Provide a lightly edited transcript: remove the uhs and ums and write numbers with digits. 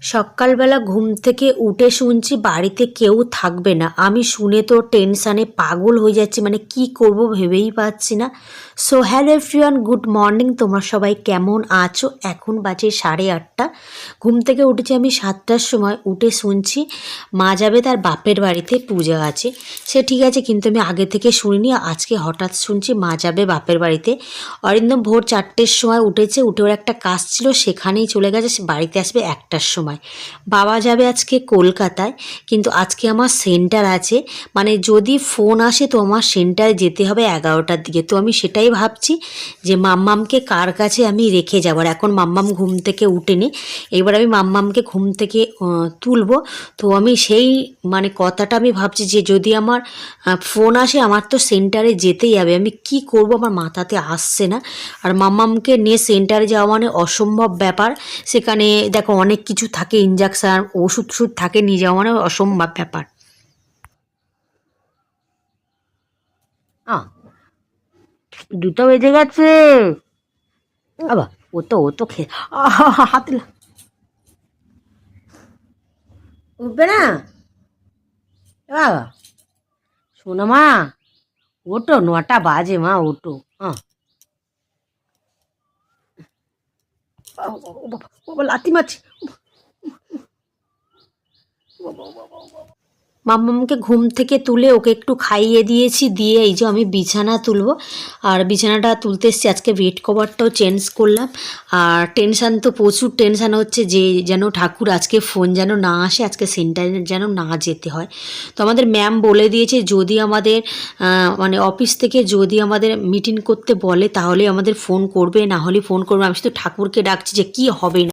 সকালবেলা ঘুম থেকে উঠে শুনছি বাড়িতে কেউ থাকবে না। আমি শুনে তো টেনশানে পাগল হয়ে যাচ্ছি, মানে কি করব ভেবেই পাচ্ছি না। So hello everyone, good morning. তোমরা সবাই কেমন আছো? এখন বাজে 8:30। ঘুম থেকে উঠেছি আমি 7টার সময়। উঠে শুনছি মা যাবে তার বাপের বাড়িতে, পূজা আছে। সে ঠিক আছে, কিন্তু আমি আগে থেকে শুনিনি। আজকে হঠাৎ শুনছি মা যাবে বাপের বাড়িতে। অরিন্দম ভোর 4টের সময় উঠেছে, উঠে ওর একটা কাজ ছিল সেখানেই চলে গেছে, সে বাড়িতে আসবে 1টার সময়। বাবা যাবে আজকে কলকাতায়, কিন্তু আজকে আমার সেন্টার আছে, মানে যদি ফোন আসে তো আমার সেন্টারে যেতে হবে 11টার দিকে। তো আমি সেটাই ভাবছি যে মাম্মামকে কার কাছে আমি রেখে যাবো। আর এখন মাম্মাম ঘুম থেকে উঠেনি, এবার আমি মাম্মামকে ঘুম থেকে তুলবো। তো আমি সেই মানে কথাটা আমি ভাবছি যে যদি আমার ফোন আসে, আমার তো সেন্টারে যেতেই হবে। আমি কি করব আমার মাথাতে আসছে না। আর মাম্মামকে নিয়ে সেন্টারে যাওয়া মানে অসম্ভব ব্যাপার। সেখানে দেখো অনেক কিছু থাকে, ইঞ্জেকশন ওষুধ টষুধ থাকে, নিয়ে যাওয়া মানে অসম্ভব ব্যাপার। দুটো বেজে গেছে। আবার ও তো হাত উঠবে না। বাবা শোনো মা, ওটো 9টা বাজে মা, ওটো। হ্যাঁ, ও বাবা, ও বাবা, লাথি মারছি। মাম্মামকে ঘুম থেকে তুলে ওকে একটু খাইয়ে দিয়েছি, দিয়ে এই যে আমি বিছানা তুলবো। আর বিছানাটা তুলতে এসেছি, আজকে বেড কভারটাও চেঞ্জ করলাম। আর টেনশান তো প্রচুর টেনশান হচ্ছে যে যেন ঠাকুর আজকে ফোন যেন না আসে, আজকে সেন্টারে যেন না যেতে হয়। তো আমাদের ম্যাম বলে দিয়েছে যদি আমাদের মানে অফিস থেকে যদি আমাদের মিটিং করতে বলে তাহলে আমাদের ফোন করবে, না হলে ফোন করবে। আমি শুধু ঠাকুরকে ডাকছি যে কি হবে না।